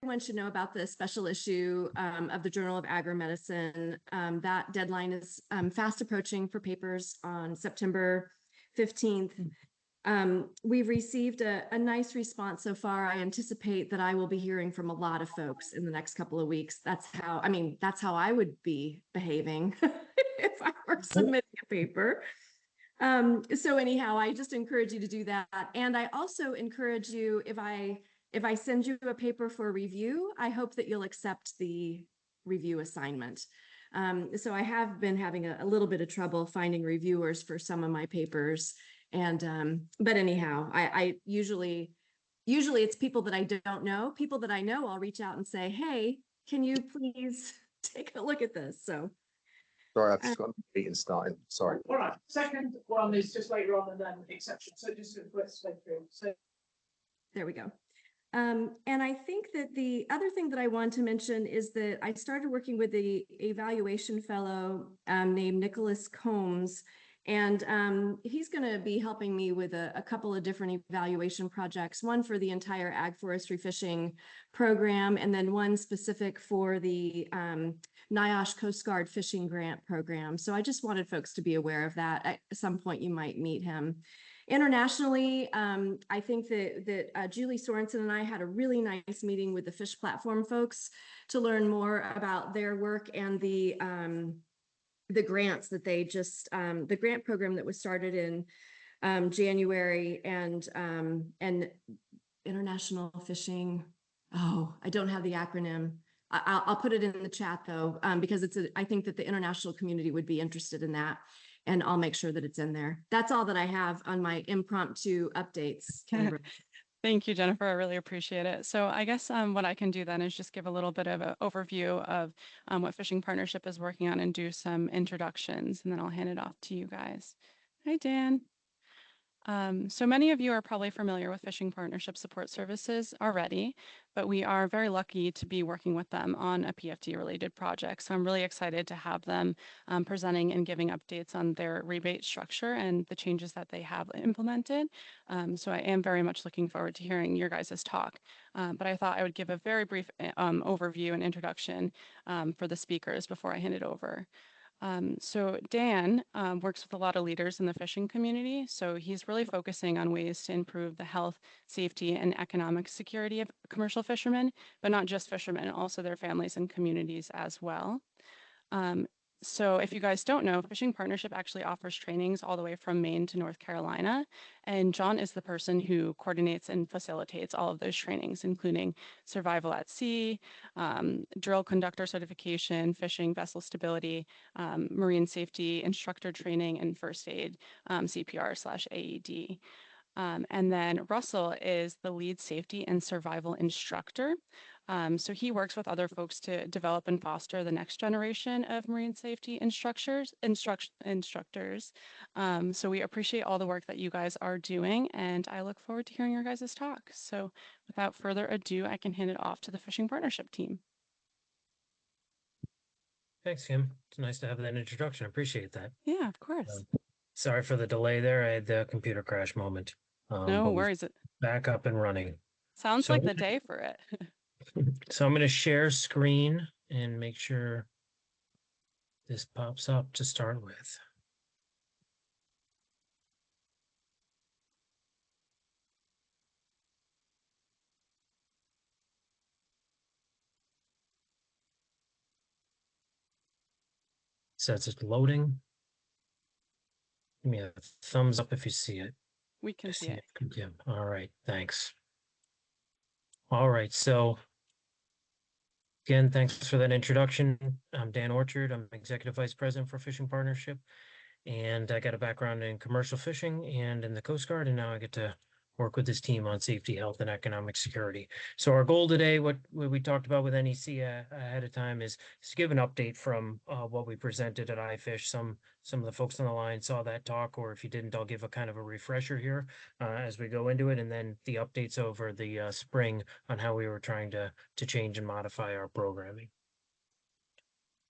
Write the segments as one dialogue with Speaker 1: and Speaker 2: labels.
Speaker 1: everyone should know about the special issue of the Journal of Agri-Medicine. That deadline is fast approaching for papers on September 15th. We've received a nice response so far. I anticipate that I will be hearing from a lot of folks in the next couple of weeks. That's how I would be behaving if I were submitting a paper. So anyhow, I just encourage you to do that. And I also encourage you, if I send you a paper for review, I hope that you'll accept the review assignment. So I have been having a little bit of trouble finding reviewers for some of my papers. And but anyhow, I usually it's people that I don't know. People that I know, I'll reach out and say, hey, can you please take a look at this? So
Speaker 2: sorry, I've just got a meeting starting. Sorry.
Speaker 3: All right. Second one is just later on and then exception. So just let's go through. So
Speaker 1: there we go. And I think that the other thing that I want to mention is that I started working with the evaluation fellow named Nicholas Combs. And he's going to be helping me with a couple of different evaluation projects, one for the entire ag forestry fishing program, and then one specific for the NIOSH Coast Guard fishing grant program. So I just wanted folks to be aware of that. At some point, you might meet him. Internationally, I think that Julie Sorensen and I had a really nice meeting with the Fish Platform folks to learn more about their work and the grants that they just, the grant program that was started in January and international fishing. Oh, I don't have the acronym. I'll put it in the chat though, because I think that the international community would be interested in that, and I'll make sure that it's in there. That's all that I have on my impromptu updates.
Speaker 4: Thank you, Jennifer. I really appreciate it. So I guess what I can do then is just give a little bit of an overview of what Fishing Partnership is working on and do some introductions, and then I'll hand it off to you guys. Hi, Dan. So many of you are probably familiar with Fishing Partnership Support Services already, but we are very lucky to be working with them on a PFD-related project. So I'm really excited to have them presenting and giving updates on their rebate structure and the changes that they have implemented. So I am very much looking forward to hearing your guys' talk. But I thought I would give a very brief overview and introduction for the speakers before I hand it over. So Dan works with a lot of leaders in the fishing community. So he's really focusing on ways to improve the health, safety, and economic security of commercial fishermen, but not just fishermen, also their families and communities as well. So if you guys don't know, Fishing Partnership actually offers trainings all the way from Maine to North Carolina. And John is the person who coordinates and facilitates all of those trainings, including survival at sea, drill conductor certification, fishing vessel stability, marine safety, instructor training, and first aid, CPR/AED. And then Russell is the lead safety and survival instructor. So he works with other folks to develop and foster the next generation of marine safety instructors. So we appreciate all the work that you guys are doing, and I look forward to hearing your guys' talk. So without further ado, I can hand it off to the Fishing Partnership team.
Speaker 5: Thanks, Kim. It's nice to have that introduction. I appreciate that.
Speaker 4: Yeah, of course.
Speaker 5: Sorry for the delay there. I had the computer crash moment.
Speaker 4: No worries.
Speaker 5: Back up and running.
Speaker 4: Sounds like the day for it.
Speaker 5: So I'm going to share screen and make sure this pops up to start with. Says it's loading. Give me a thumbs up if you see it.
Speaker 4: We can see it.
Speaker 5: Yeah. All right. Thanks. All right. So again, thanks for that introduction. I'm Dan Orchard. I'm Executive Vice President for Fishing Partnership, and I got a background in commercial fishing and in the Coast Guard, and now I get to work with this team on safety, health, and economic security. So our goal today, what we talked about with NEC ahead of time, is to give an update from what we presented at iFish. Some of the folks on the line saw that talk, or if you didn't, I'll give a kind of a refresher here as we go into it, and then the updates over the spring on how we were trying to change and modify our programming.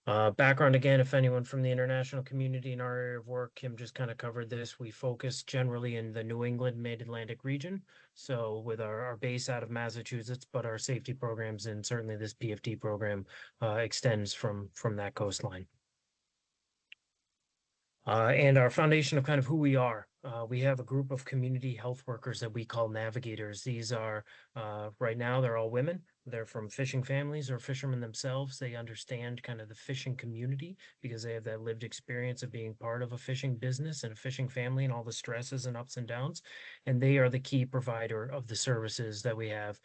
Speaker 5: Background again, if anyone from the international community in our area of work, Kim just kind of covered this. We focus generally in the New England Mid-Atlantic region. So with our base out of Massachusetts, but our safety programs and certainly this PFD program extends from that coastline. And our foundation of kind of who we are. We have a group of community health workers that we call navigators. These are, right now, they're all women. They're from fishing families or fishermen themselves. They understand kind of the fishing community because they have that lived experience of being part of a fishing business and a fishing family and all the stresses and ups and downs. And they are the key provider of the services that we have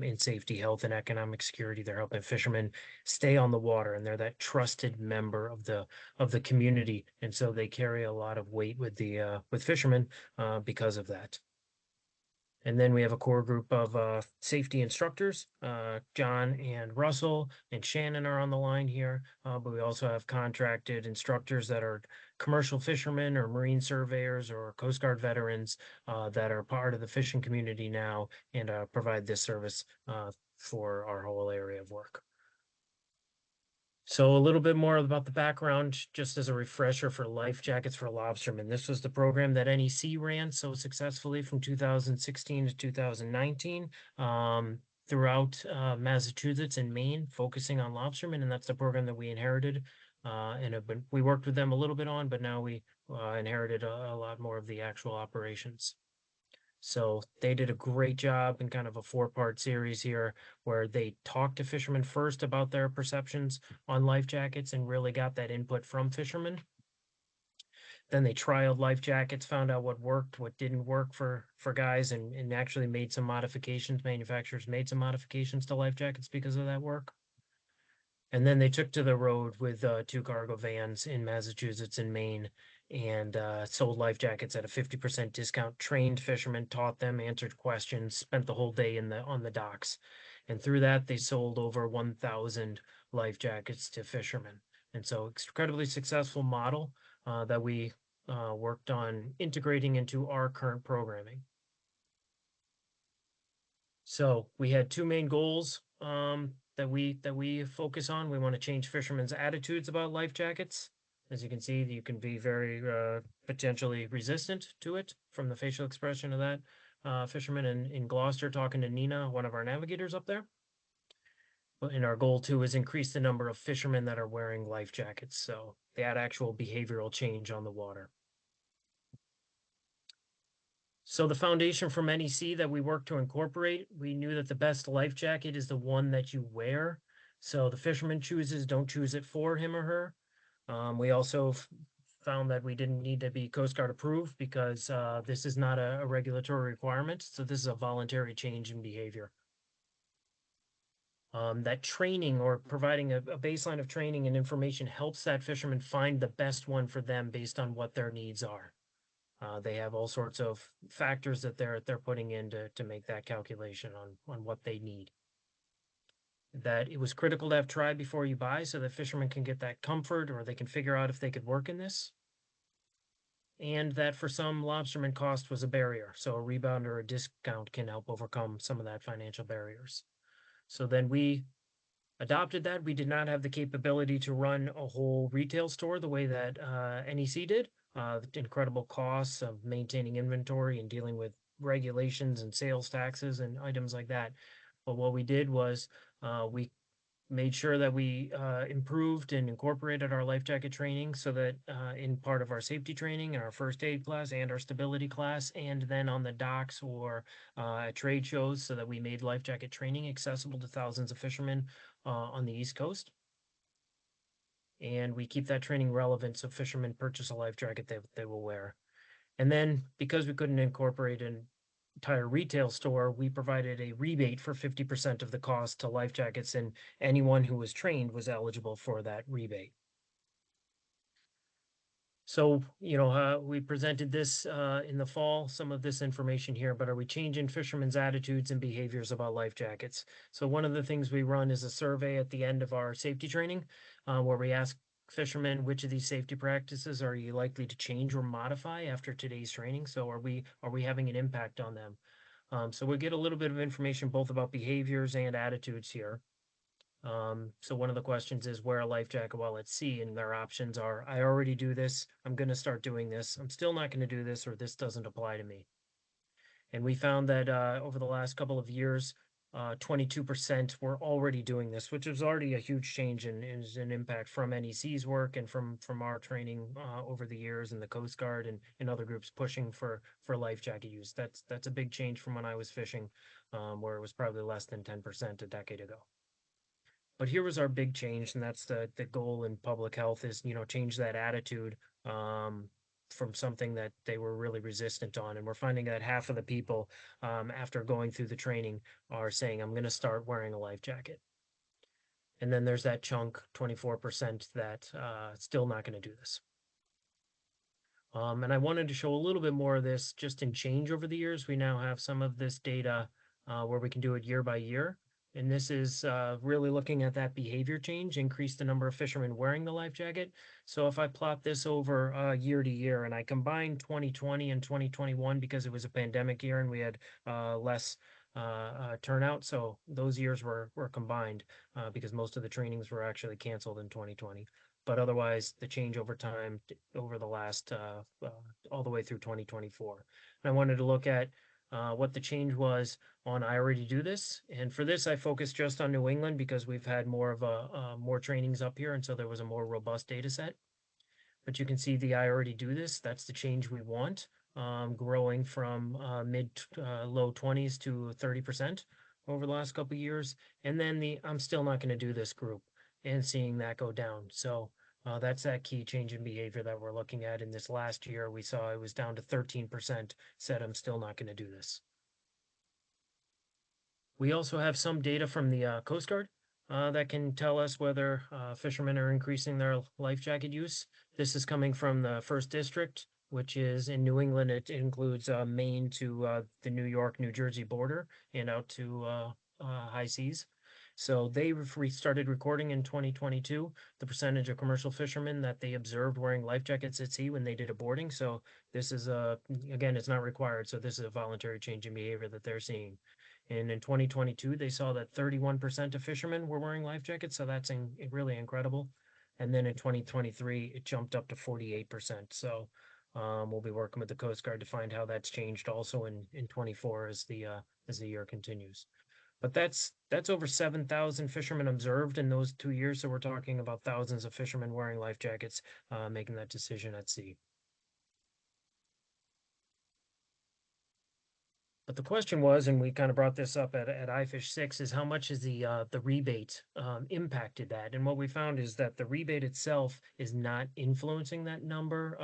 Speaker 5: in safety, health, and economic security. They're helping fishermen stay on the water, and they're that trusted member of the community. And so they carry a lot of weight with the with fishermen because of that. And then we have a core group of safety instructors. John and Russell and Shannon are on the line here, but we also have contracted instructors that are commercial fishermen or marine surveyors or Coast Guard veterans that are part of the fishing community now and provide this service for our whole area of work. So a little bit more about the background, just as a refresher for Lifejackets for Lobstermen. This was the program that NEC ran so successfully from 2016 to 2019 throughout Massachusetts and Maine, focusing on lobstermen, and that's the program that we inherited. We worked with them a little bit on, but now we inherited a lot more of the actual operations. So they did a great job in kind of a 4-part series here where they talked to fishermen first about their perceptions on life jackets and really got that input from fishermen. Then they trialed life jackets, found out what worked, what didn't work for guys, and actually made some modifications. Manufacturers made some modifications to life jackets because of that work. And then they took to the road with 2 cargo vans in Massachusetts and Maine and sold life jackets at a 50% discount, trained fishermen, taught them, answered questions, spent the whole day on the docks. And through that, they sold over 1,000 life jackets to fishermen. And so incredibly successful model that we worked on integrating into our current programming. So we had 2 main goals that we focus on. We want to change fishermen's attitudes about life jackets. As you can see, you can be very potentially resistant to it from the facial expression of that fisherman in Gloucester talking to Nina, one of our navigators up there. And our goal too is increase the number of fishermen that are wearing life jackets. So they had actual behavioral change on the water. So the foundation from NEC that we work to incorporate, we knew that the best life jacket is the one that you wear. So the fisherman don't choose it for him or her. We also found that we didn't need to be Coast Guard approved because this is not a regulatory requirement. So this is a voluntary change in behavior. That training or providing a baseline of training and information helps that fisherman find the best one for them based on what their needs are. They have all sorts of factors that they're putting in to make that calculation on what they need. That it was critical to have tried before you buy so that fishermen can get that comfort or they can figure out if they could work in this. And that for some, lobstermen cost was a barrier. So a rebound or a discount can help overcome some of that financial barriers. So then we adopted that. We did not have the capability to run a whole retail store the way that NEC did. Incredible costs of maintaining inventory and dealing with regulations and sales taxes and items like that. But what we did was we made sure that we improved and incorporated our life jacket training so that in part of our safety training and our first aid class and our stability class, and then on the docks or at trade shows, so that we made life jacket training accessible to thousands of fishermen on the East Coast. And we keep that training relevant so fishermen purchase a life jacket they will wear. And then because we couldn't incorporate an entire retail store, we provided a rebate for 50% of the cost to life jackets, and anyone who was trained was eligible for that rebate. So, we presented this in the fall, some of this information here, but are we changing fishermen's attitudes and behaviors about life jackets? So one of the things we run is a survey at the end of our safety training where we ask fishermen, which of these safety practices are you likely to change or modify after today's training? So are we having an impact on them? So we get a little bit of information both about behaviors and attitudes here. So one of the questions is wear a life jacket while at sea, and their options are, I already do this, I'm going to start doing this, I'm still not going to do this, or this doesn't apply to me. And we found that over the last couple of years, 22% were already doing this, which is already a huge change and is an impact from NEC's work and from our training over the years in the Coast Guard and other groups pushing for life jacket use. That's a big change from when I was fishing, where it was probably less than 10% a decade ago. But here was our big change, and that's the goal in public health is, change that attitude from something that they were really resistant on. And we're finding that half of the people after going through the training are saying, I'm going to start wearing a life jacket. And then there's that chunk, 24%, that still not going to do this. And I wanted to show a little bit more of this just in change over the years. We now have some of this data where we can do it year by year. And this is really looking at that behavior change, increase the number of fishermen wearing the life jacket. So if I plot this over year to year and I combine 2020 and 2021 because it was a pandemic year and we had less turnout. So those years were combined because most of the trainings were actually canceled in 2020. But otherwise, the change over time over the last all the way through 2024. And I wanted to look at what the change was on I already do this. And for this, I focused just on New England because we've had more of more trainings up here. And so there was a more robust data set. But you can see the I already do this. That's the change we want, growing from low 20s to 30% over the last couple of years. And then the I'm still not going to do this group and seeing that go down. So that's that key change in behavior that we're looking at. In this last year, we saw it was down to 13% said, I'm still not going to do this. We also have some data from the Coast Guard that can tell us whether fishermen are increasing their life jacket use. This is coming from the 1st District, which is in New England. It includes Maine to the New York, New Jersey border and out to high seas. So they started recording in 2022 the percentage of commercial fishermen that they observed wearing life jackets at sea when they did a boarding. So this is again, it's not required. So this is a voluntary change in behavior that they're seeing. And in 2022, they saw that 31% of fishermen were wearing life jackets. So that's really incredible. And then in 2023, it jumped up to 48%. So we'll be working with the Coast Guard to find how that's changed also in 24 as the year continues. But that's over 7,000 fishermen observed in those 2 years. So we're talking about thousands of fishermen wearing life jackets, making that decision at sea. But the question was, and we kind of brought this up at iFish 6, is how much is the rebate impacted that? And what we found is that the rebate itself is not influencing that number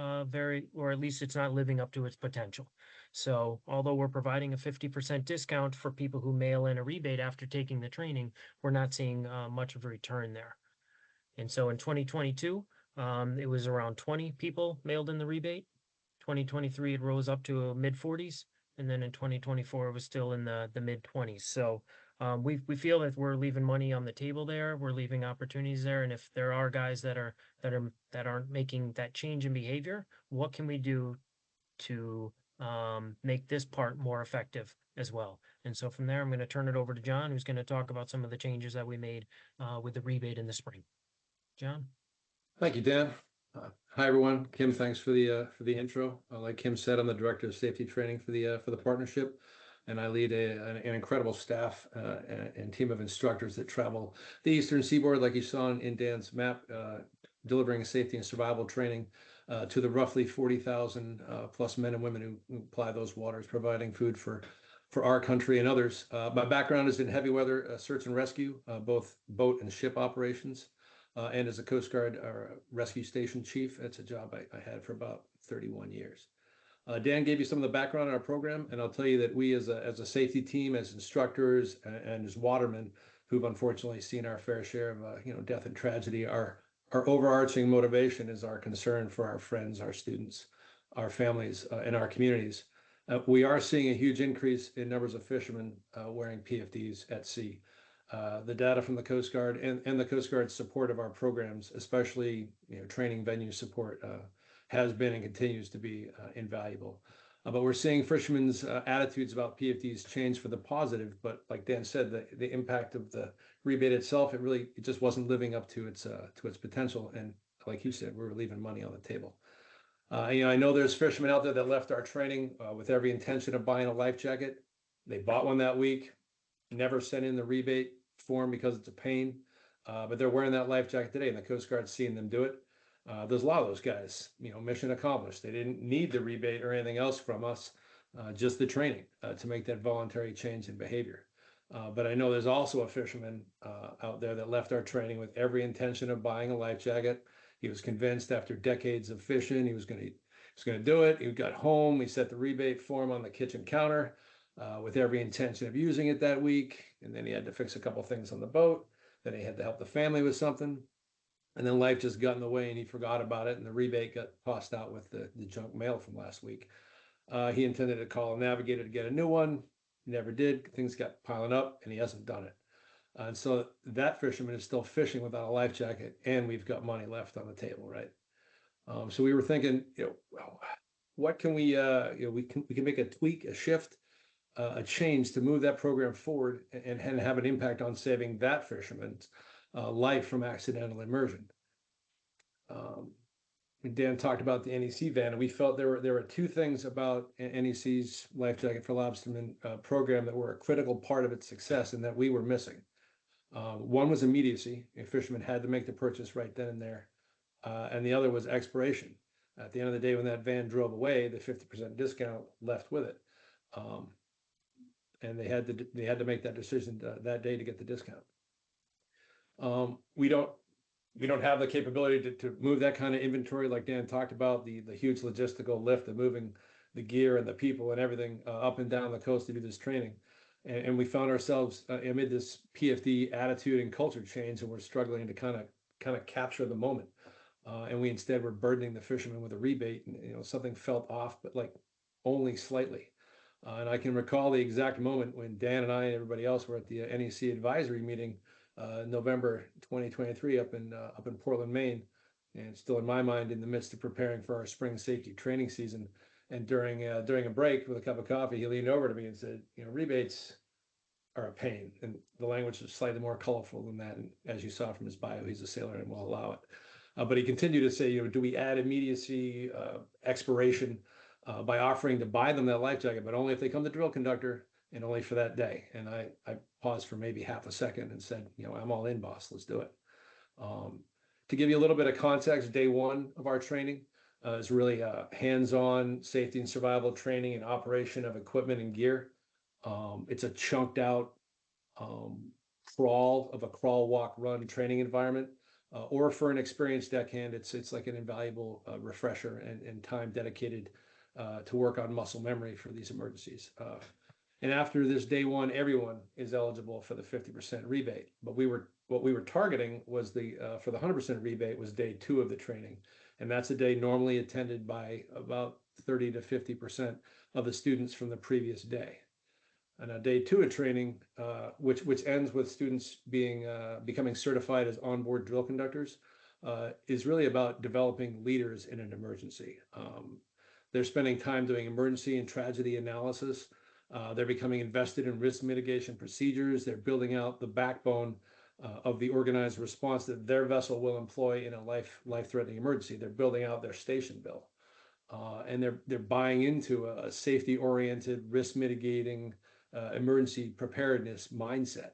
Speaker 5: or at least it's not living up to its potential. So although we're providing a 50% discount for people who mail in a rebate after taking the training, we're not seeing much of a return there. And so in 2022, it was around 20 people mailed in the rebate. 2023, it rose up to mid 40s. And then in 2024, it was still in the mid 20s. So we feel that we're leaving money on the table there. We're leaving opportunities there. And if there are guys that aren't making that change in behavior, what can we do to make this part more effective as well? And so from there, I'm going to turn it over to John, who's going to talk about some of the changes that we made with the rebate in the spring. John.
Speaker 6: Thank you, Dan. Hi, everyone. Kim, thanks for the intro. Like Kim said, I'm the director of safety training for the partnership, and I lead an incredible staff and team of instructors that travel the Eastern Seaboard, like you saw in Dan's map, delivering safety and survival training to the roughly 40,000 plus men and women who apply those waters, providing food for our country and others. My background is in heavy weather search and rescue, both boat and ship operations. And as a Coast Guard rescue station chief, that's a job I had for about 31 years. Dan gave you some of the background on our program, and I'll tell you that we as a safety team, as instructors and as watermen who've unfortunately seen our fair share of death and tragedy, our overarching motivation is our concern for our friends, our students, our families, and our communities. We are seeing a huge increase in numbers of fishermen wearing PFDs at sea. The data from the Coast Guard and the Coast Guard's support of our programs, especially training venue support, has been and continues to be invaluable. But we're seeing fishermen's attitudes about PFDs change for the positive. But like Dan said, the impact of the rebate itself, it just wasn't living up to its potential. And like you said, we were leaving money on the table. I know there's fishermen out there that left our training with every intention of buying a life jacket. They bought one that week, never sent in the rebate form because it's a pain, but they're wearing that life jacket today, and the Coast Guard's seeing them do it. There's a lot of those guys, mission accomplished. They didn't need the rebate or anything else from us, just the training to make that voluntary change in behavior. But I know there's also a fisherman out there that left our training with every intention of buying a life jacket. He was convinced after decades of fishing, he was going to do it. He got home, he set the rebate form on the kitchen counter with every intention of using it that week. And then he had to fix a couple things on the boat. Then he had to help the family with something. And then life just got in the way and he forgot about it. And the rebate got tossed out with the junk mail from last week. He intended to call a navigator to get a new one. He never did. Things got piling up and he hasn't done it. And so that fisherman is still fishing without a life jacket, and we've got money left on the table, right? So we were thinking, what can we can make a tweak, a shift, a change to move that program forward and have an impact on saving that fisherman's life from accidental immersion. Dan talked about the NEC van, and we felt there were two things about NEC's Life Jacket for Lobstermen program that were a critical part of its success and that we were missing. One was immediacy. A fisherman had to make the purchase right then and there. And the other was expiration. At the end of the day, when that van drove away, the 50% discount left with it. And they had to make that decision that day to get the discount. We don't have the capability to move that kind of inventory like Dan talked about, the huge logistical lift of moving the gear and the people and everything up and down the coast to do this training. And we found ourselves amid this PFD attitude and culture change, and we're struggling to kind of capture the moment. And we instead were burdening the fishermen with a rebate, and something felt off, but like only slightly. And I can recall the exact moment when Dan and I and everybody else were at the NEC advisory meeting, November 2023, up in Portland, Maine, and still in my mind in the midst of preparing for our spring safety training season. And during a break with a cup of coffee, he leaned over to me and said, rebates are a pain. And the language was slightly more colorful than that. And as you saw from his bio, he's a sailor and will allow it. But he continued to say, do we add immediacy, expiration by offering to buy them that life jacket, but only if they come to drill conductor and only for that day. And I paused for maybe half a second and said, I'm all in, boss, let's do it. To give you a little bit of context, day one of our training is really hands-on safety and survival training and operation of equipment and gear. It's a chunked out crawl, walk, run training environment. Or for an experienced deckhand, it's like an invaluable refresher and time dedicated to work on muscle memory for these emergencies. And after this day one, everyone is eligible for the 50% rebate. But what we were targeting was for the 100% rebate was day two of the training. And that's a day normally attended by about 30 to 50% of the students from the previous day. And day two of training, which ends with students becoming certified as onboard drill conductors, is really about developing leaders in an emergency. They're spending time doing emergency and tragedy analysis. They're becoming invested in risk mitigation procedures. They're building out the backbone of the organized response that their vessel will employ in a life-threatening emergency. They're building out their station bill, and they're buying into a safety-oriented, risk mitigating, emergency preparedness mindset.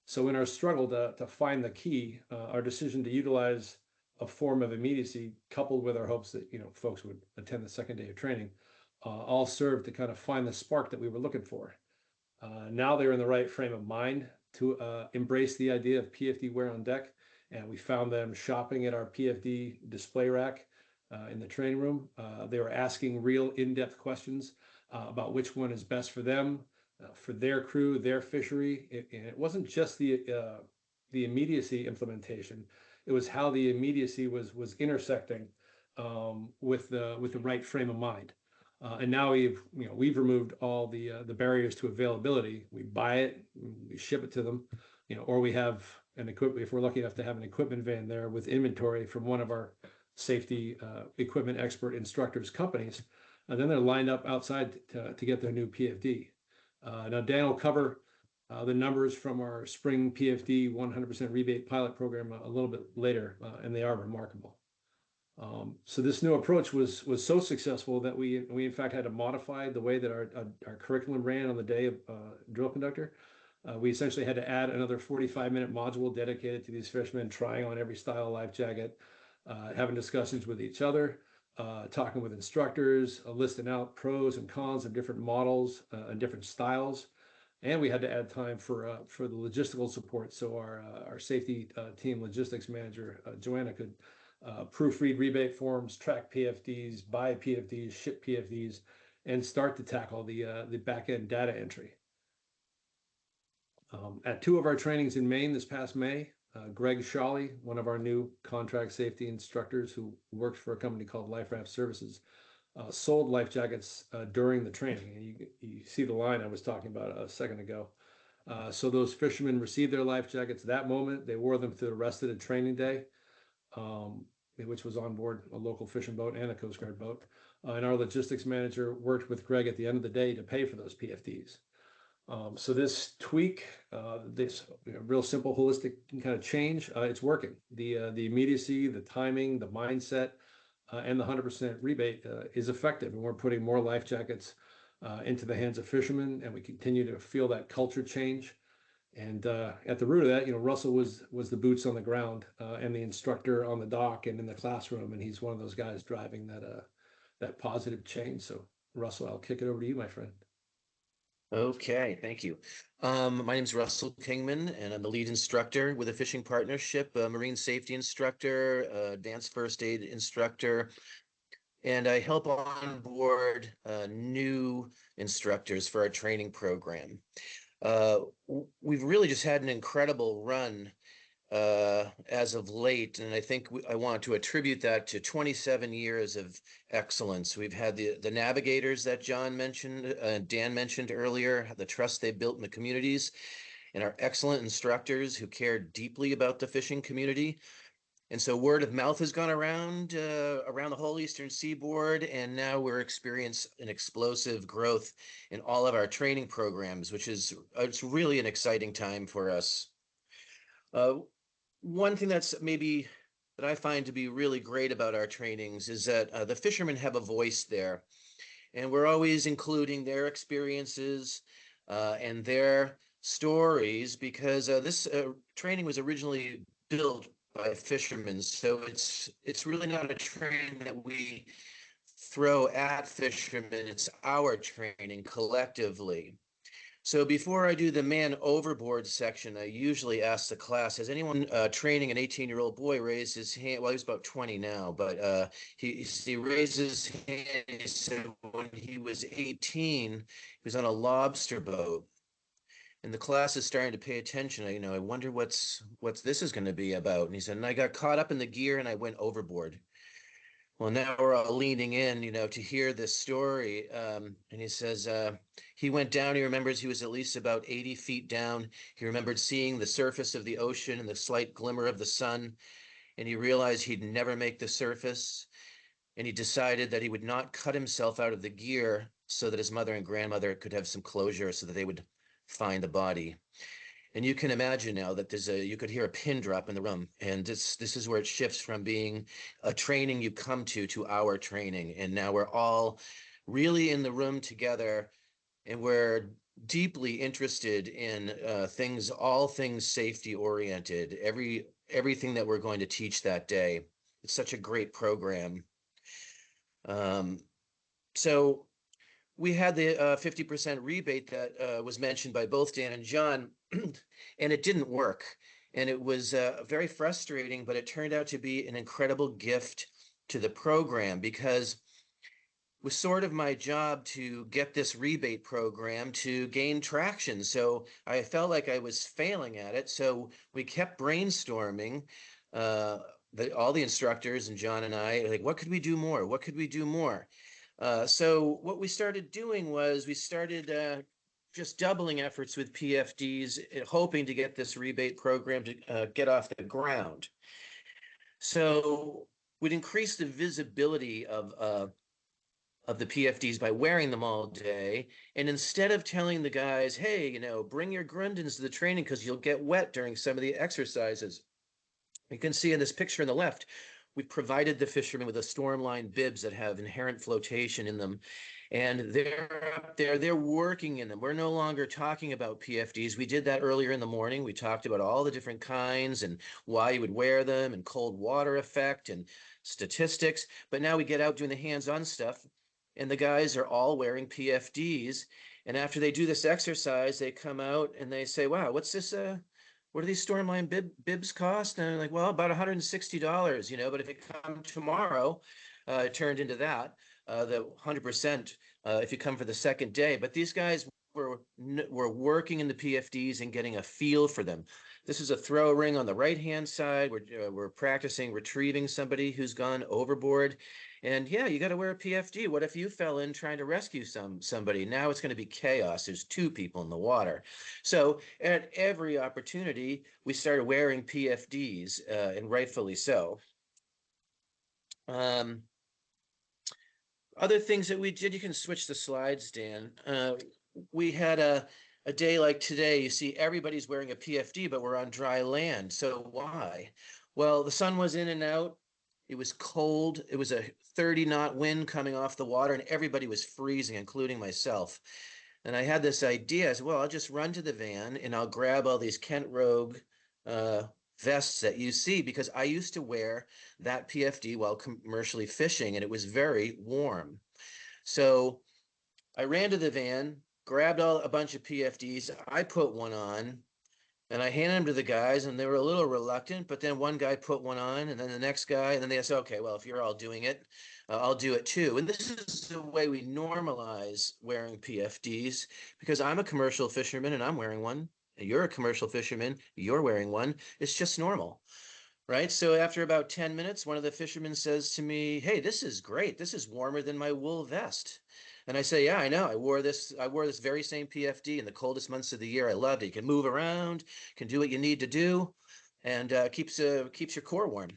Speaker 6: So in our struggle to find the key, our decision to utilize a form of immediacy, coupled with our hopes that folks would attend the second day of training, all served to kind of find the spark that we were looking for. Now they're in the right frame of mind to embrace the idea of PFD wear on deck, and we found them shopping at our PFD display rack in the training room. They were asking real in-depth questions about which one is best for them, for their crew, their fishery. And it wasn't just the immediacy implementation; it was how the immediacy was intersecting with the right frame of mind. And now we've removed all the barriers to availability. We buy it, we ship it to them, or we have an equipment. If we're lucky enough to have an equipment van there with inventory from one of our safety equipment expert instructors companies, and then they're lined up outside to get their new PFD. Now Dan will cover the numbers from our spring PFD 100% rebate pilot program a little bit later, and they are remarkable. So this new approach was so successful that we in fact had to modify the way that our curriculum ran on the day of drill conductor. We essentially had to add another 45-minute module dedicated to these fishermen trying on every style of life jacket, having discussions with each other, talking with instructors, listing out pros and cons of different models and different styles. And we had to add time for the logistical support, so our safety team logistics manager Joanna could proofread rebate forms, track PFDs, buy PFDs, ship PFDs, and start to tackle the back end data entry. At two of our trainings in Maine this past May, Greg Shawley, one of our new contract safety instructors who works for a company called Life Raft Services, sold life jackets during the training. And you see the line I was talking about a second ago. So those fishermen received their life jackets that moment. They wore them through the rest of the training day, which was on board a local fishing boat and a Coast Guard boat. And our logistics manager worked with Greg at the end of the day to pay for those PFDs. So this tweak, this real simple, holistic kind of change, it's working. The immediacy, the timing, the mindset, and the 100% rebate is effective. And we're putting more life jackets into the hands of fishermen, and we continue to feel that culture change. And at the root of that, Russell was the boots on the ground and the instructor on the dock and in the classroom, and he's one of those guys driving that positive change. So, Russell, I'll kick it over to you, my friend.
Speaker 7: Okay, thank you. My name is Russell Kingman, and I'm the lead instructor with a fishing partnership, a marine safety instructor, advanced first aid instructor, and I help on board new instructors for our training program. We've really just had an incredible run as of late, and I think I want to attribute that to 27 years of excellence. We've had the navigators that John mentioned, Dan mentioned earlier, the trust they built in the communities, and our excellent instructors who care deeply about the fishing community. And so word of mouth has gone around the whole Eastern Seaboard, and now we're experiencing an explosive growth in all of our training programs, which is it's really an exciting time for us. One thing that I find to be really great about our trainings is that the fishermen have a voice there, and we're always including their experiences and their stories, because this training was originally built by fishermen. So it's really not a training that we throw at fishermen, it's our training collectively. So before I do the man overboard section, I usually ask the class, has anyone training an 18-year-old boy raise his hand? Well, he's about 20 now, but he raised his hand. He said when he was 18, he was on a lobster boat. And the class is starting to pay attention. I wonder what's this is going to be about. And he said, and I got caught up in the gear and I went overboard. Well, now we're all leaning in, to hear this story. And he says he went down. He remembers he was at least about 80 feet down. He remembered seeing the surface of the ocean and the slight glimmer of the sun. And he realized he'd never make the surface. And he decided that he would not cut himself out of the gear so that his mother and grandmother could have some closure, so that they would find the body. And you can imagine now that you could hear a pin drop in the room. And this is where it shifts from being a training you come to our training. And now we're all really in the room together, and we're deeply interested in all things safety oriented, everything that we're going to teach that day. It's such a great program. So we had the 50% rebate that was mentioned by both Dan and John, and it didn't work. And it was very frustrating, but it turned out to be an incredible gift to the program, because it was sort of my job to get this rebate program to gain traction. So I felt like I was failing at it. So we kept brainstorming, all the instructors and John and I, like, what could we do more? What could we do more? So what we started doing was we started just doubling efforts with PFDs, hoping to get this rebate program to get off the ground. So we'd increase the visibility of of the PFDs by wearing them all day. And instead of telling the guys, hey, you know, bring your Grundens to the training because you'll get wet during some of the exercises. You can see in this picture on the left, we've provided the fishermen with a stormline bibs that have inherent flotation in them. And they're up there, they're working in them. We're no longer talking about PFDs. We did that earlier in the morning. We talked about all the different kinds and why you would wear them and cold water effect and statistics. But now we get out doing the hands-on stuff, and the guys are all wearing PFDs. And after they do this exercise, they come out and they say, wow, what's this? What do these stormline bibs cost? And I'm like, well, about $160, you know, but if it come tomorrow, it turned into that, the 100% if you come for the second day. But these guys were working in the PFDs and getting a feel for them. This is a throw ring on the right-hand side. We're practicing retrieving somebody who's gone overboard. And yeah, you got to wear a PFD. What if you fell in trying to rescue somebody? Now it's going to be chaos. There's two people in the water. So at every opportunity, we started wearing PFDs, and rightfully so. Other things that we did, you can switch the slides, Dan. We had a day like today. You see everybody's wearing a PFD, but we're on dry land. So why? Well, the sun was in and out. It was cold. It was a 30-knot wind coming off the water, and everybody was freezing, including myself. And I had this idea. I said, well, I'll just run to the van and I'll grab all these Kent Rogue vests that you see, because I used to wear that PFD while commercially fishing, and it was very warm. So I ran to the van, grabbed a bunch of PFDs. I put one on, and I handed them to the guys, and they were a little reluctant, but then one guy put one on, and then the next guy, and then they said, okay, well, if you're all doing it, I'll do it too. And this is the way we normalize wearing PFDs, because I'm a commercial fisherman and I'm wearing one. You're a commercial fisherman, you're wearing one. It's just normal, right? So after about 10 minutes, one of the fishermen says to me, hey, this is great. This is warmer than my wool vest. And I say, yeah, I know. I wore this very same PFD in the coldest months of the year. I loved it. You can move around, can do what you need to do, and keeps your core warm.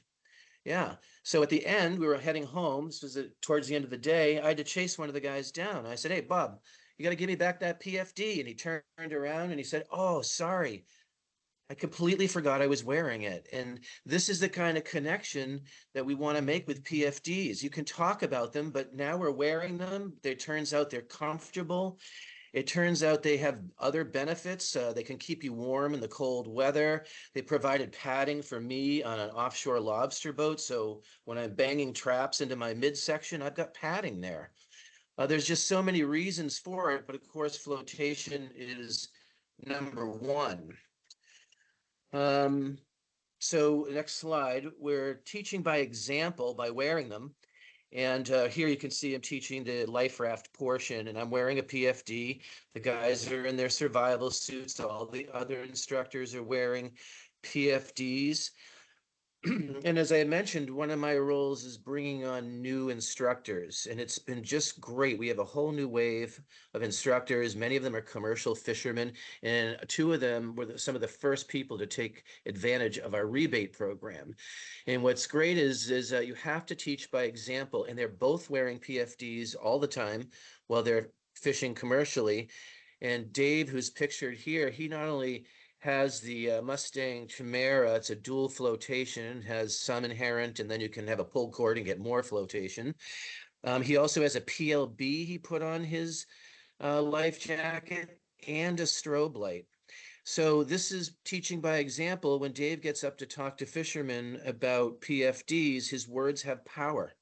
Speaker 7: Yeah. So at the end, we were heading home. This was towards the end of the day. I had to chase one of the guys down. I said, hey, Bob, you got to give me back that PFD. And he turned around and he said, oh, sorry. I completely forgot I was wearing it. And this is the kind of connection that we want to make with PFDs. You can talk about them, but now we're wearing them. It turns out they're comfortable. It turns out they have other benefits. They can keep you warm in the cold weather. They provided padding for me on an offshore lobster boat. So when I'm banging traps into my midsection, I've got padding there. There's just so many reasons for it, but of course, flotation is number one. So next slide, we're teaching by example by wearing them. And here you can see I'm teaching the life raft portion, and I'm wearing a PFD. The guys are in their survival suits. All the other instructors are wearing PFDs. And as I mentioned, one of my roles is bringing on new instructors, and it's been just great. We have a whole new wave of instructors. Many of them are commercial fishermen, and two of them were some of the first people to take advantage of our rebate program. And what's great is you have to teach by example, and they're both wearing PFDs all the time while they're fishing commercially. And Dave, who's pictured here, he not only has the Mustang Chimera. It's a dual flotation, has some inherent, and then you can have a pull cord and get more flotation. He also has a PLB he put on his life jacket and a strobe light. So this is teaching by example. When Dave gets up to talk to fishermen about PFDs, his words have power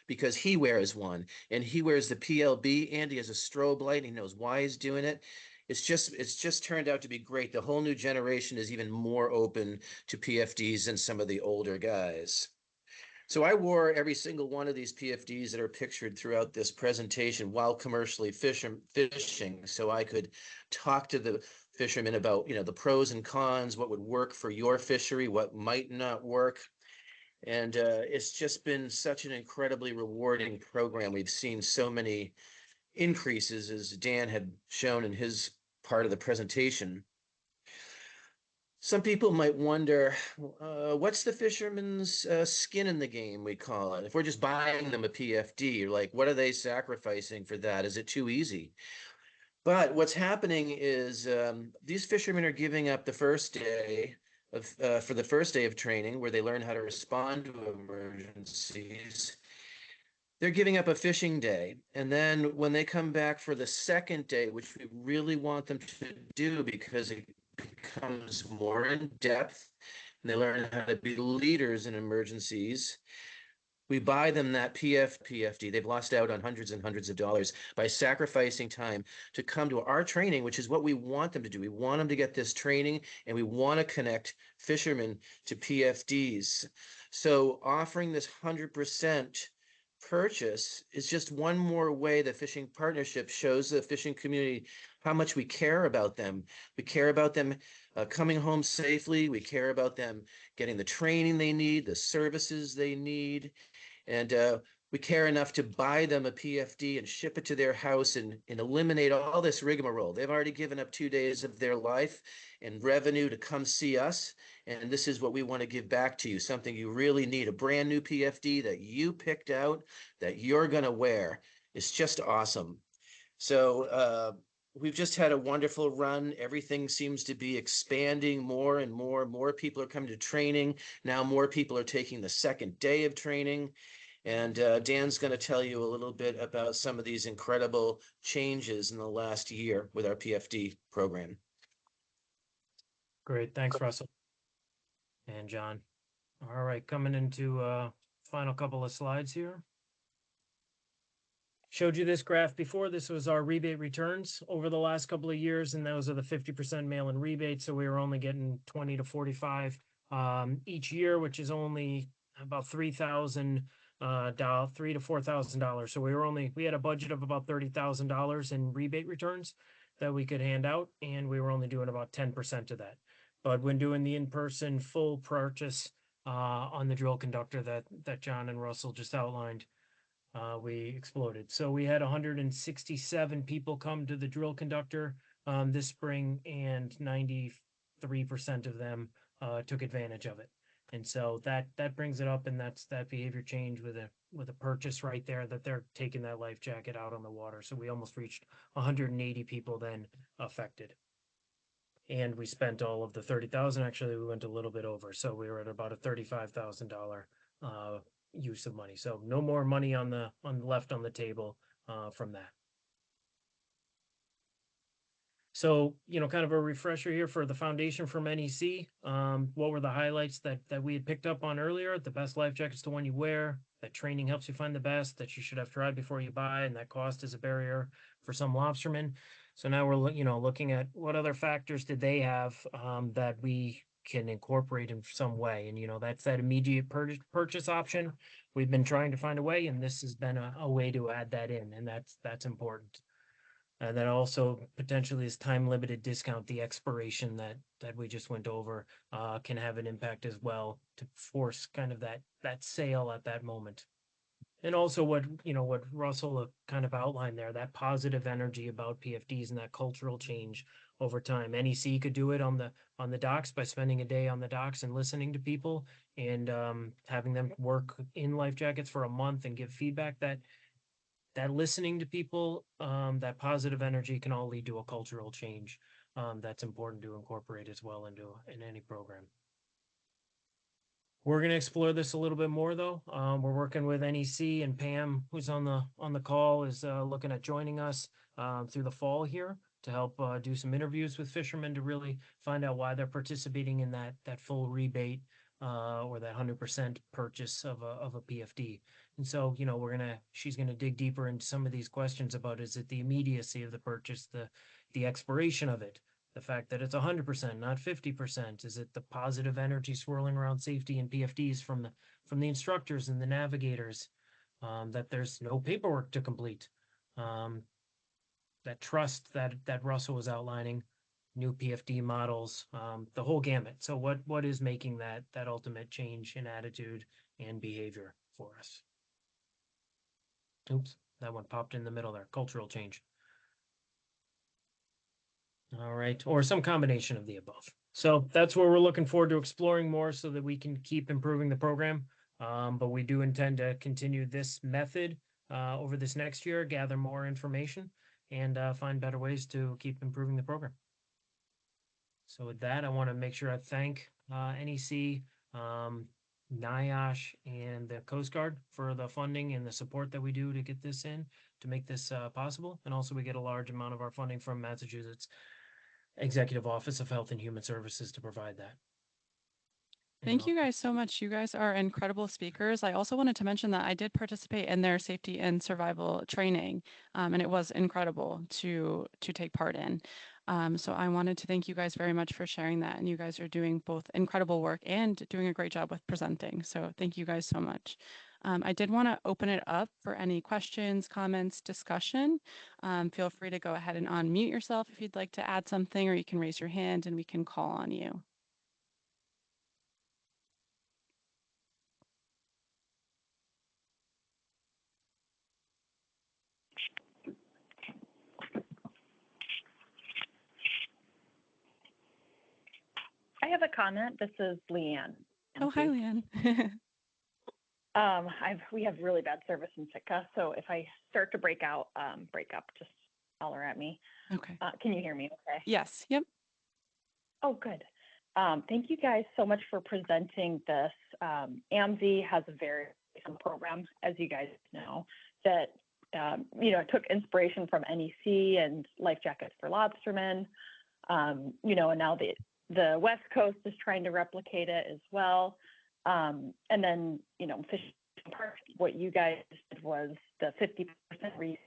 Speaker 7: because he wears one, and he wears the PLB, and he has a strobe light, and he knows why he's doing it. It's just turned out to be great. The whole new generation is even more open to PFDs than some of the older guys. So I wore every single one of these PFDs that are pictured throughout this presentation while commercially fishing, so I could talk to the fishermen about, you know, the pros and cons, what would work for your fishery, what might not work. And it's just been such an incredibly rewarding program. We've seen so many increases, as Dan had shown in his part of the presentation. some people might wonder, what's the fisherman's skin in the game, we call it? If we're just buying them a PFD, you're like, what are they sacrificing for that? Is it too easy? But what's happening is these fishermen are giving up the first day of for the first day of training, where they learn how to respond to emergencies. They're giving up a fishing day, and then when they come back for the second day, which we really want them to do because it becomes more in depth, and they learn how to be leaders in emergencies. We buy them that PFD. They've lost out on hundreds and hundreds of dollars by sacrificing time to come to our training, which is what we want them to do. We want them to get this training, and we want to connect fishermen to PFDs. So offering this 100% purchase is just one more way the fishing partnership shows the fishing community how much we care about them. We care about them coming home safely. We care about them getting the training they need, the services they need. And we care enough to buy them a PFD and ship it to their house and eliminate all this rigmarole. They've already given up 2 days of their life and revenue to come see us. And this is what we want to give back to you, something you really need, a brand new PFD that you picked out that you're going to wear. It's just awesome. So we've just had a wonderful run. Everything seems to be expanding more and more. More people are coming to training. Now more people are taking the second day of training. And Dan's going to tell you a little bit about some of these incredible changes in the last year with our PFD program.
Speaker 5: Great. Thanks, Russell and John. All right, coming into final couple of slides here. Showed you this graph before. This was our rebate returns over the last couple of years, and those are the 50% mail-in rebate. So we were only getting 20 to 45 each year, which is only about $3,000, $3,000 to $4,000. So we had a budget of about $30,000 in rebate returns that we could hand out, and we were only doing about 10% of that. But when doing the in-person full purchase on the drill conductor that John and Russell just outlined, we exploded. So we had 167 people come to the drill conductor this spring, and 93% of them took advantage of it. And so that brings it up, and that's that behavior change with a purchase right there, that they're taking that life jacket out on the water. So we almost reached 180 people then affected. And we spent all of the 30,000. Actually, we went a little bit over. So we were at about a $35,000 use of money. So no more money on the left on the table from that. So, kind of a refresher here for the foundation from NEC. What were the highlights that we had picked up on earlier? The best life jacket's the one you wear, that training helps you find the best, that you should have tried before you buy, and that cost is a barrier for some lobstermen. So now we're looking at what other factors did they have that we can incorporate in some way. And that's that immediate purchase option. We've been trying to find a way, and this has been a way to add that in, and that's important. And then also potentially this time limited discount, the expiration that we just went over, can have an impact as well to force kind of that sale at that moment. And also what Russell kind of outlined there, that positive energy about PFDs and that cultural change over time. NEC could do it on the docks by spending a day on the docks and listening to people, and having them work in life jackets for a month and give feedback. That listening to people, that positive energy can all lead to a cultural change that's important to incorporate as well in any program. We're going to explore this a little bit more, though. We're working with NEC, and Pam, who's on the call, is looking at joining us through the fall here to help do some interviews with fishermen to really find out why they're participating in that full rebate or that 100% purchase of a PFD. And so, she's gonna dig deeper into some of these questions about, is it the immediacy of the purchase, the expiration of it, the fact that it's 100%, not 50%? Is it the positive energy swirling around safety and PFDs from the instructors and the navigators, that there's no paperwork to complete, that trust that Russell was outlining, new PFD models, the whole gamut. So what is making that ultimate change in attitude and behavior for us? Oops, that one popped in the middle there. Cultural change. All right, or some combination of the above. So that's where we're looking forward to exploring more so that we can keep improving the program. But we do intend to continue this method over this next year, gather more information, and find better ways to keep improving the program. So with that, I want to make sure I thank NEC, NIOSH, and the Coast Guard for the funding and the support that we do to get this in, to make this possible. And also we get a large amount of our funding from Massachusetts Executive Office of Health and Human Services to provide that.
Speaker 4: Thank you guys so much. You guys are incredible speakers. I also wanted to mention that I did participate in their safety and survival training, and it was incredible to take part in. So I wanted to thank you guys very much for sharing that. And you guys are doing both incredible work and doing a great job with presenting. So thank you guys so much. I did want to open it up for any questions, comments, discussion. Feel free to go ahead and unmute yourself if you'd like to add something, or you can raise your hand and we can call on you.
Speaker 8: I have a comment. This is Leanne.
Speaker 4: Oh, hi, Leanne.
Speaker 8: We have really bad service in Sitka, so if I start to break up, just holler at me.
Speaker 4: Okay.
Speaker 8: Can you hear me okay?
Speaker 4: Yes. Yep.
Speaker 8: Oh, good. Thank you guys so much for presenting this. AMSI has a very awesome program, as you guys know, that took inspiration from NEC and Lifejackets for Lobstermen. And now the West Coast is trying to replicate it as well. And then, Fishing Park, what you guys did was the 50% rebate.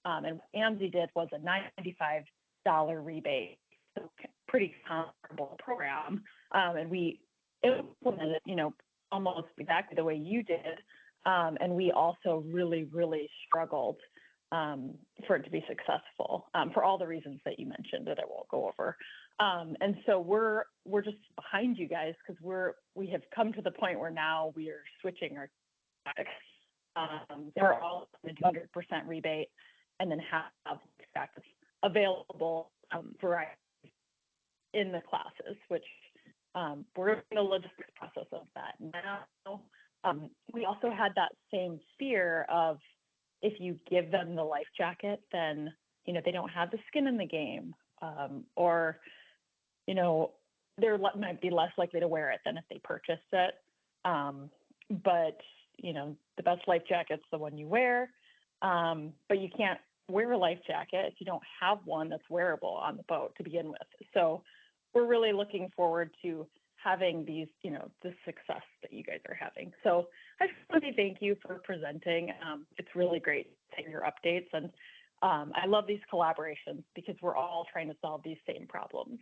Speaker 8: And what AMSI did was a $95 rebate. So pretty comparable program. And we implemented, almost exactly the way you did. And we also really, really struggled for it to be successful for all the reasons that you mentioned that I won't go over. And so we're just behind you guys because we have come to the point where now we are switching our products. They're all 100% rebate, and then have available variety in the classes, which we're in the logistics process of that now. We also had that same fear of if you give them the life jacket, then they don't have the skin in the game, or they might be less likely to wear it than if they purchased it. But the best life jacket's the one you wear. But you can't wear a life jacket if you don't have one that's wearable on the boat to begin with. So we're really looking forward to having these, the success that you guys are having. So I just want to say thank you for presenting. It's really great to hear your updates. And I love these collaborations because we're all trying to solve these same problems.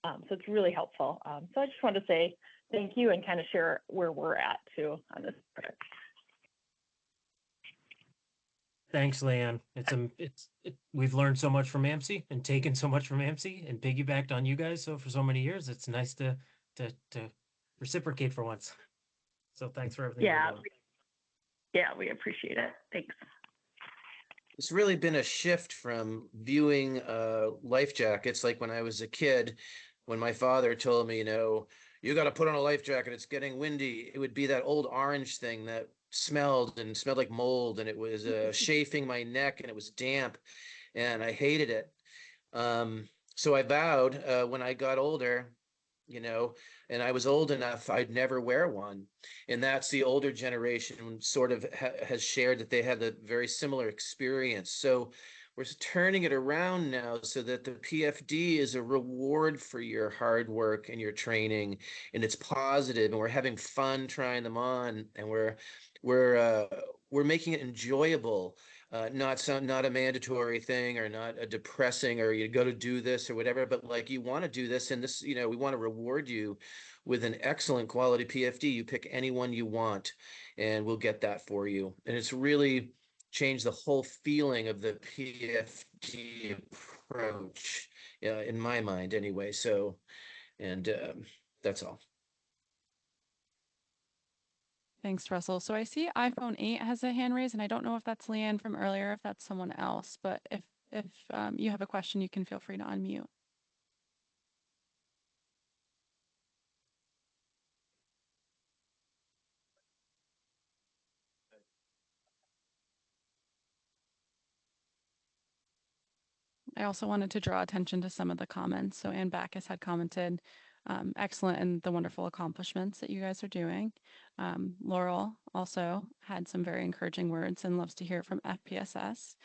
Speaker 8: So it's really helpful. So I just wanted to say thank you and kind of share where we're at too on this project.
Speaker 5: Thanks, Leanne. We've learned so much from AMSI and taken so much from AMSI and piggybacked on you guys for so many years. It's nice to reciprocate for once. So thanks for everything.
Speaker 8: Yeah, we appreciate it. Thanks.
Speaker 7: It's really been a shift from viewing life jackets like when I was a kid, when my father told me, you got to put on a life jacket. It's getting windy. It would be that old orange thing that smelled like mold, and it was chafing my neck, and it was damp, and I hated it. So I vowed when I got older, and I was old enough, I'd never wear one. And that's the older generation sort of has shared that they had a very similar experience. So we're turning it around now so that the PFD is a reward for your hard work and your training, and it's positive, and we're having fun trying them on, and we're making it enjoyable. Not a mandatory thing or not a depressing or you go to do this or whatever, but like you want to do this, and this, we want to reward you with an excellent quality PFD. You pick any one you want and we'll get that for you. And it's really changed the whole feeling of the PFD approach in my mind anyway. So, and that's all.
Speaker 4: Thanks, Russell. So I see iPhone 8 has a hand raised, and I don't know if that's Leanne from earlier, if that's someone else, but if, you have a question, you can feel free to unmute.
Speaker 8: Hi,
Speaker 4: I also wanted to draw attention to some of the comments. So Ann Backus had commented, excellent and the wonderful accomplishments that you guys are doing. Laurel also had some very encouraging words and loves to hear from FPSS,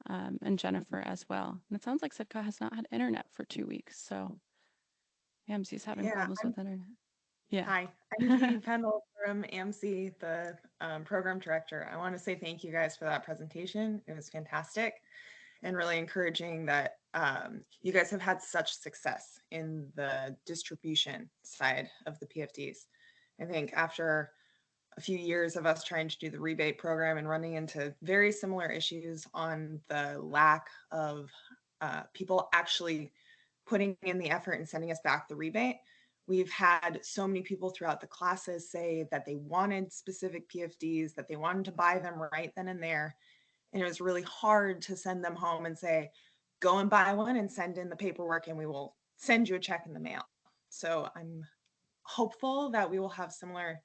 Speaker 4: and Jennifer as well. And it sounds like Sitka has not had internet for 2 weeks, so AMC's having
Speaker 9: Yeah,
Speaker 4: problems with internet. Yeah.
Speaker 9: Hi, I'm Katie Pendle from AMC, the program director. I want to say thank you guys for that presentation. It was fantastic and really encouraging that you guys have had such success in the distribution side of the PFDs. I think after a few years of us trying to do the rebate program and running into very similar issues on the lack of people actually putting in the effort and sending us back the rebate, we've had so many people throughout the classes say that they wanted specific PFDs, that they wanted to buy them right then and there. And it was really hard to send them home and say, go and buy one and send in the paperwork and we will send you a check in the mail. So I'm hopeful that we will have similar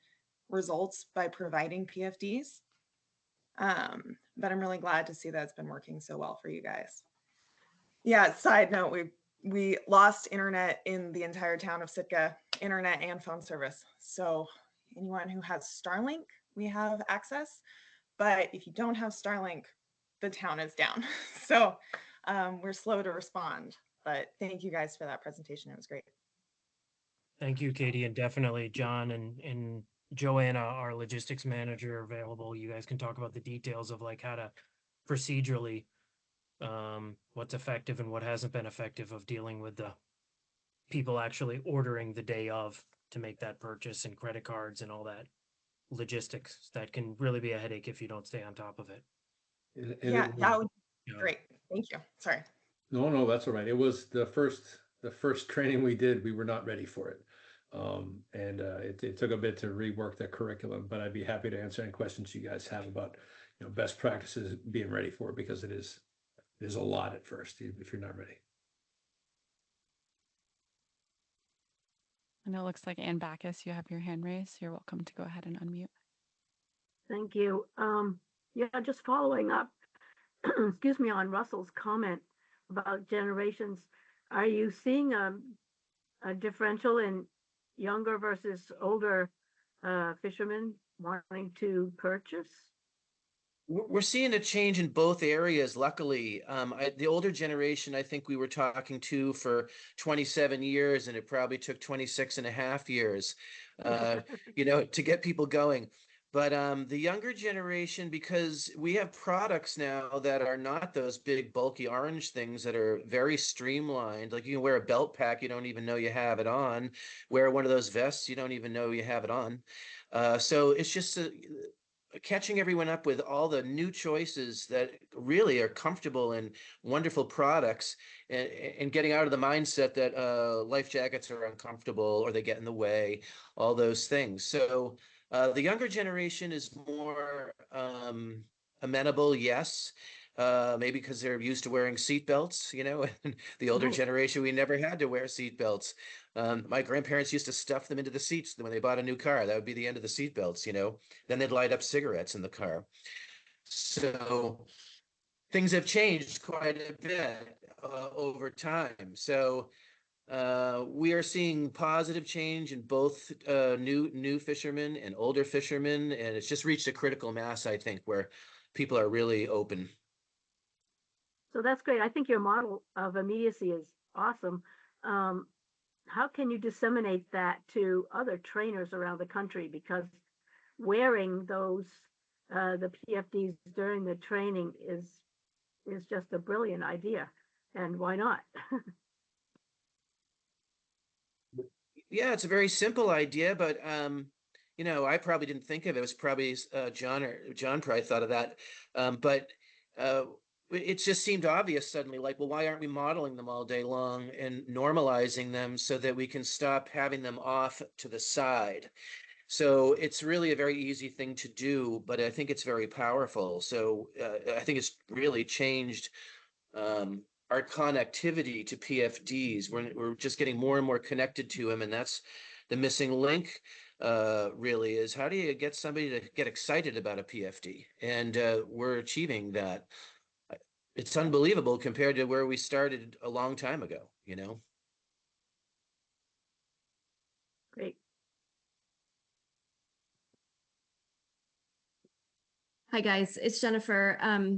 Speaker 9: results by providing PFDs. But I'm really glad to see that it's been working so well for you guys. Yeah, side note, we lost internet in the entire town of Sitka, internet and phone service. So anyone who has Starlink, we have access. But if you don't have Starlink, the town is down. So we're slow to respond. But thank you guys for that presentation. It was great.
Speaker 5: Thank you, Katie, and definitely John and Joanna, our logistics manager, are available. You guys can talk about the details of like how to procedurally, what's effective and what hasn't been effective of dealing with the people actually ordering the day of to make that purchase and credit cards and all that logistics that can really be a headache if you don't stay on top of it.
Speaker 9: Yeah, that would be great. Thank you. Sorry.
Speaker 6: No, that's all right. It was the first training we did, we were not ready for it. It took a bit to rework the curriculum, but I'd be happy to answer any questions you guys have about, best practices being ready for it, because there's a lot at first if you're not ready.
Speaker 4: I know it looks like Ann Backus, you have your hand raised. You're welcome to go ahead and unmute.
Speaker 10: Thank you. Yeah, just following up, excuse me, on Russell's comment about generations. Are you seeing a differential in younger versus older fishermen wanting to purchase?
Speaker 7: We're seeing a change in both areas, luckily. The older generation, I think we were talking to for 27 years, and it probably took 26 and a half years, to get people going. But the younger generation, because we have products now that are not those big, bulky orange things that are very streamlined. Like you can wear a belt pack, you don't even know you have it on. Wear one of those vests, you don't even know you have it on. So it's just catching everyone up with all the new choices that really are comfortable and wonderful products, and getting out of the mindset that life jackets are uncomfortable or they get in the way, all those things. So the younger generation is more amenable, yes. Maybe because they're used to wearing seatbelts, and the older generation, we never had to wear seatbelts. My grandparents used to stuff them into the seats when they bought a new car. That would be the end of the seatbelts, Then they'd light up cigarettes in the car. So things have changed quite a bit over time. So we are seeing positive change in both new fishermen and older fishermen, and it's just reached a critical mass, I think, where people are really open.
Speaker 10: So that's great. I think your model of immediacy is awesome. How can you disseminate that to other trainers around the country? Because wearing those the PFDs during the training is just a brilliant idea, and why not?
Speaker 7: Yeah, it's a very simple idea, but I probably didn't think of it. It was probably John probably thought of that, but it just seemed obvious suddenly, like, well, why aren't we modeling them all day long and normalizing them so that we can stop having them off to the side? So it's really a very easy thing to do, but I think it's very powerful. So I think it's really changed our connectivity to PFDs. We're just getting more and more connected to them, and that's the missing link. Really is, how do you get somebody to get excited about a PFD? And we're achieving that. it's unbelievable compared to where we started a long time ago, you know?
Speaker 10: Great.
Speaker 1: Hi, guys. It's Jennifer.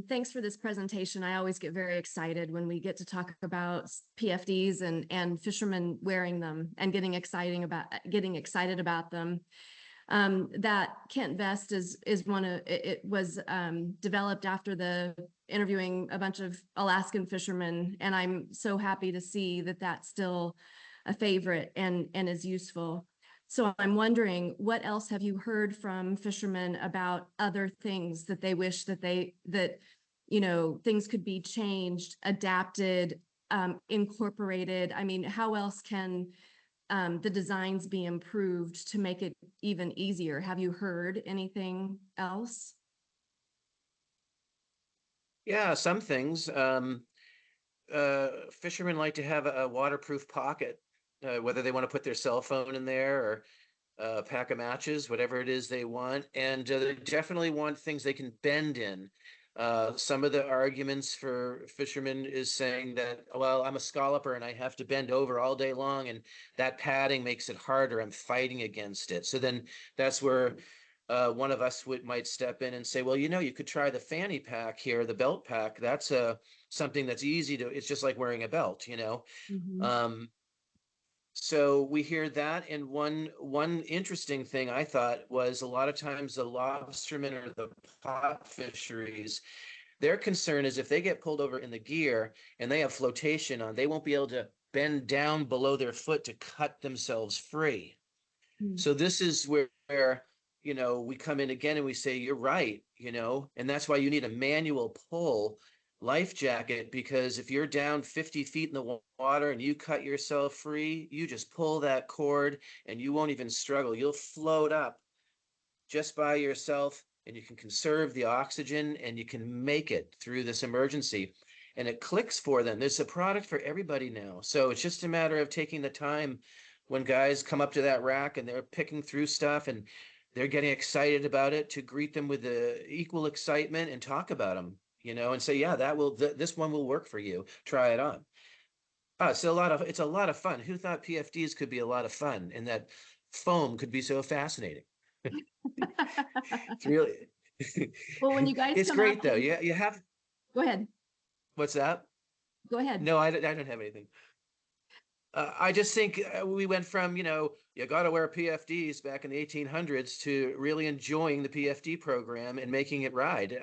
Speaker 1: Thanks for this presentation. I always get very excited when we get to talk about PFDs and fishermen wearing them and getting excited about them. That Kent vest is one of it was developed after the interviewing a bunch of Alaskan fishermen, and I'm so happy to see that that's still a favorite and is useful. So I'm wondering, what else have you heard from fishermen about other things that they wish that things could be changed, adapted, incorporated? I mean, how else can the designs be improved to make it even easier? Have you heard anything else?
Speaker 7: Yeah, some things. Fishermen like to have a waterproof pocket, whether they want to put their cell phone in there or a pack of matches, whatever it is they want. And they definitely want things they can bend in. Some of the arguments for fishermen is saying that, well, I'm a scalloper and I have to bend over all day long, and that padding makes it harder. I'm fighting against it. So then that's where one of us might step in and say, well, you could try the fanny pack here, the belt pack. That's something that's easy to, it's just like wearing a belt,
Speaker 1: Mm-hmm.
Speaker 7: So we hear that, and one interesting thing I thought was a lot of times the lobstermen or the pot fisheries, their concern is if they get pulled over in the gear and they have flotation on, they won't be able to bend down below their foot to cut themselves free. So this is where we come in again and we say, you're right, and that's why you need a manual pull life jacket, because if you're down 50 feet in the water and you cut yourself free, you just pull that cord and you won't even struggle. You'll float up just by yourself, and you can conserve the oxygen and you can make it through this emergency. And it clicks for them. There's a product for everybody now. So it's just a matter of taking the time when guys come up to that rack and they're picking through stuff and they're getting excited about it, to greet them with the equal excitement and talk about them, and say, yeah, this one will work for you. Try it on. It's a lot of fun. Who thought PFDs could be a lot of fun and that foam could be so fascinating? It's really,
Speaker 1: Well, when you guys
Speaker 7: it's
Speaker 1: come
Speaker 7: great
Speaker 1: up,
Speaker 7: though. Yeah, you have,
Speaker 1: go ahead.
Speaker 7: what's that?
Speaker 1: Go ahead.
Speaker 7: No, I don't have anything. I just think we went from, you got to wear PFDs back in the 1800s to really enjoying the PFD program and making it ride.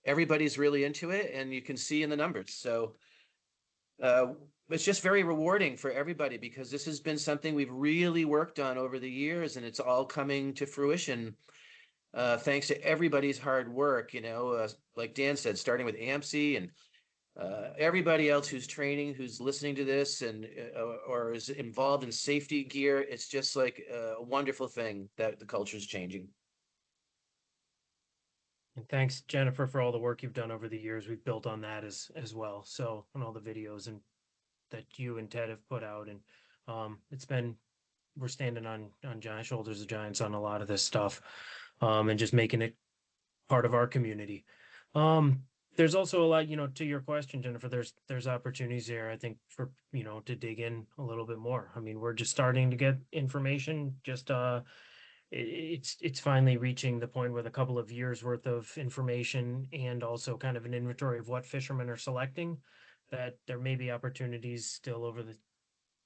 Speaker 7: Everybody's really into it, and you can see in the numbers. So it's just very rewarding for everybody, because this has been something we've really worked on over the years, and it's all coming to fruition thanks to everybody's hard work, like Dan said, starting with AMC and everybody else who's training, who's listening to this, and or is involved in safety gear. It's just like a wonderful thing that the culture is changing.
Speaker 5: And thanks, Jennifer, for all the work you've done over the years. We've built on that as well. So, on all the videos and that you and Ted have put out, and we're standing on giant shoulders of giants on a lot of this stuff, and just making it part of our community. There's also a lot, to your question, Jennifer, there's opportunities there, I think, for, to dig in a little bit more. I mean, we're just starting to get information, just, it's finally reaching the point with a couple of years worth of information and also kind of an inventory of what fishermen are selecting, that there may be opportunities still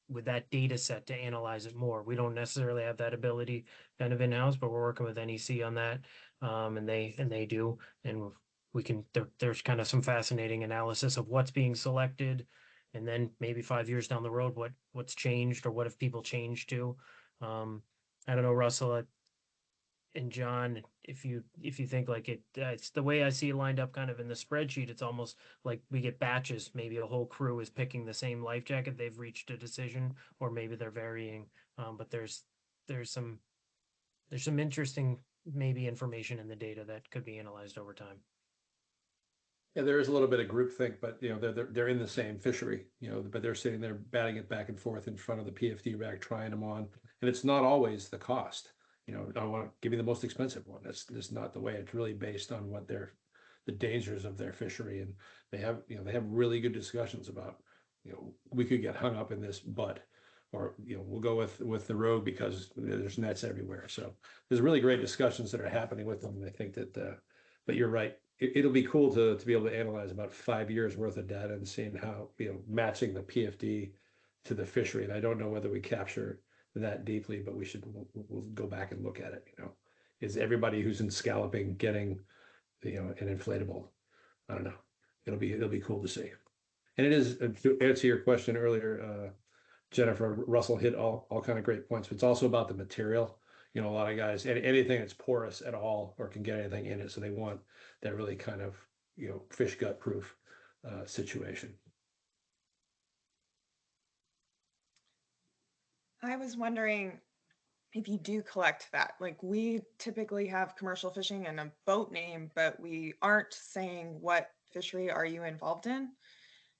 Speaker 5: with that data set to analyze it more. We don't necessarily have that ability kind of in-house, but we're working with NEC on that. And they do, and there's kind of some fascinating analysis of what's being selected, and then maybe 5 years down the road, what's changed, or what have people changed to. I don't know, Russell and John, if you think like it's the way I see it lined up kind of in the spreadsheet, it's almost like we get batches. Maybe a whole crew is picking the same life jacket. They've reached a decision, or maybe they're varying. But there's some interesting maybe information in the data that could be analyzed over time.
Speaker 6: Yeah, there is a little bit of groupthink, but they're in the same fishery, but they're sitting there batting it back and forth in front of the PFD rack, trying them on, and it's not always the cost. I want to give you the most expensive one. That's not the way. It's really based on what their the dangers of their fishery, and they have really good discussions about, we could get hung up in this, but, or we'll go with the rogue because there's nets everywhere. So there's really great discussions that are happening with them. And I think that, but you're right. It'll be cool to be able to analyze about 5 years worth of data and seeing how, matching the PFD to the fishery. And I don't know whether we capture that deeply, but we'll go back and look at it. Is everybody who's in scalloping getting, an inflatable? I don't know. It'll be cool to see. And it is, to answer your question earlier, Jennifer, Russell hit all kind of great points, but it's also about the material. A lot of guys, anything that's porous at all or can get anything in it. So they want that really kind of, fish gut proof situation.
Speaker 9: I was wondering if you do collect that. Like, we typically have commercial fishing and a boat name, but we aren't saying what fishery are you involved in.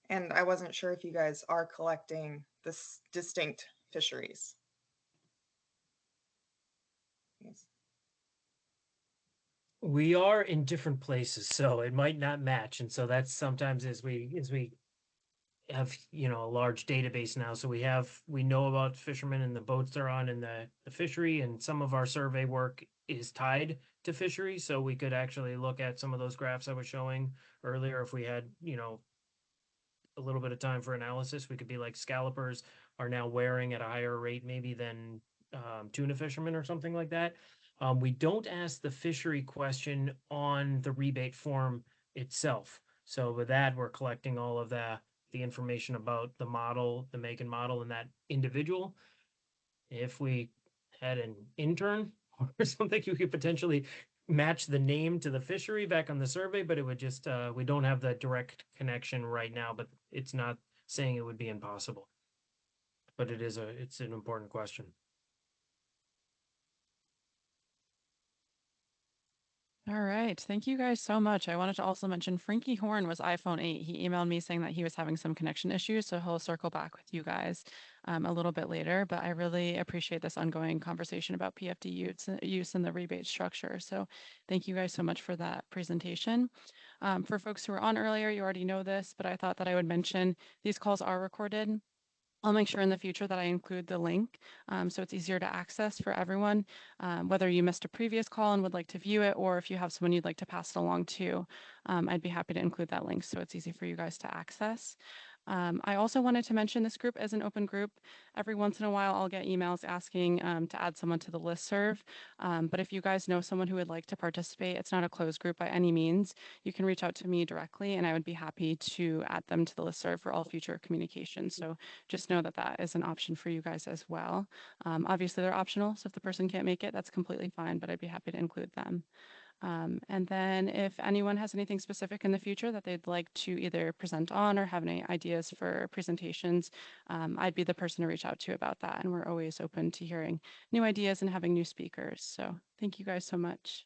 Speaker 9: And I wasn't sure if you guys are collecting this distinct fisheries. Yes.
Speaker 5: We are in different places, so it might not match. And so that's sometimes as we have, a large database now. So we know about fishermen and the boats they're on and the fishery, and some of our survey work is tied to fishery. So we could actually look at some of those graphs I was showing earlier. If we had, a little bit of time for analysis, we could be like, scallopers are now wearing at a higher rate maybe than tuna fishermen or something like that. We don't ask the fishery question on the rebate form itself. So with that, we're collecting all of the information about the model, the make and model, and that individual. If we had an intern or something, you could potentially match the name to the fishery back on the survey, but it would just, we don't have that direct connection right now, but it's not saying it would be impossible. But it's an important question.
Speaker 4: All right. Thank you guys so much. I wanted to also mention Frankie Horn was iPhone 8. He emailed me saying that he was having some connection issues, so he'll circle back with you guys a little bit later. But I really appreciate this ongoing conversation about PFD use and the rebate structure. So thank you guys so much for that presentation. For folks who were on earlier, you already know this, but I thought that I would mention these calls are recorded. I'll make sure in the future that I include the link so it's easier to access for everyone, whether you missed a previous call and would like to view it, or if you have someone you'd like to pass it along to, I'd be happy to include that link so it's easy for you guys to access. I also wanted to mention this group is an open group. Every once in a while, I'll get emails asking to add someone to the listserv. But if you guys know someone who would like to participate, it's not a closed group by any means. You can reach out to me directly, and I would be happy to add them to the listserv for all future communications. So just know that that is an option for you guys as well. Obviously, they're optional, so if the person can't make it, that's completely fine, but I'd be happy to include them. And then if anyone has anything specific in the future that they'd like to either present on or have any ideas for presentations, I'd be the person to reach out to about that. And we're always open to hearing new ideas and having new speakers. So thank you guys so much.